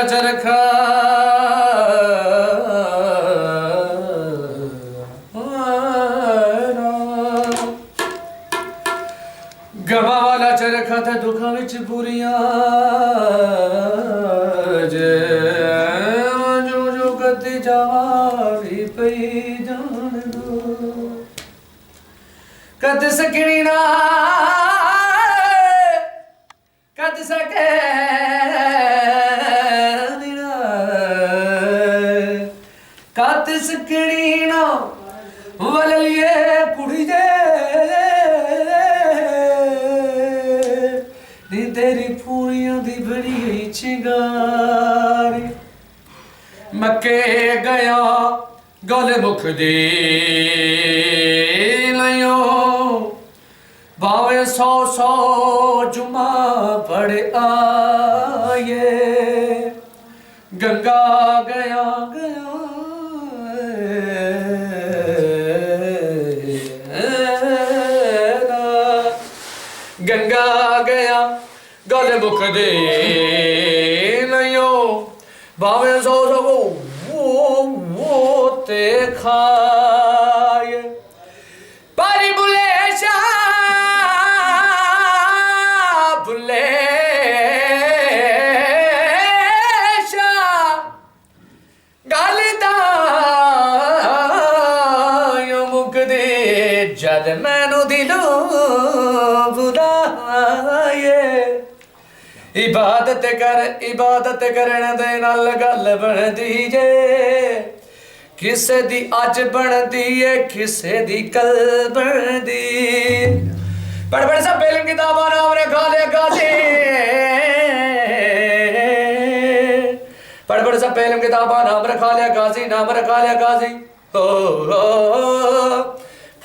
चरखा गवा वाला चरखा था दुखा विच बुरियां जे जो जो कदी जावी पई जान दो कद सकनी ना कद सके कद सकनी ना वलिए कुड़ी जे नी तेरी पूरियां दी बड़ी चिंगारी मक्के गया गल मुख दे लियो भावे 100 जुमा पढ़ आए गंगा गया गया गंगा गया गल मुख दे लियो भावे 100 वो ते खाए पारी बुले जद मैनू दिलों बुलाए इबादत करन दे नाल गल बनदी जे किसे दी अज बनदी है किसे दी कल बनदी पढ़ पढ़ सब बेलम किताबा नाम रखा ले गाजी पढ़ पढ़ सब बेलम किताबा नाम रखा ले गाजी नाम रखा ले गाजी हो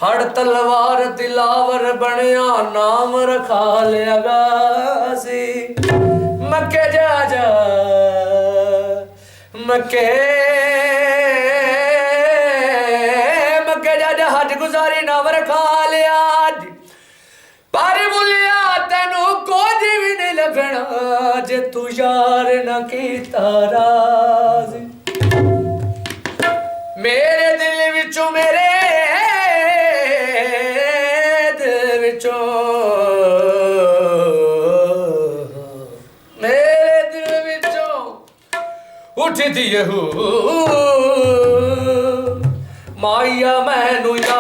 फड़ तलवार दिलावर बनया नाम रखा लिया गाजी मक्के जा जा मक्के जा जा हज गुजारी नाम रखा लिया पर बुलिया तेनू कुछ भी नहीं लभना जे तू यार ना कीता राज मेरे दिल विचों मेरे उठती हो माया मैनू या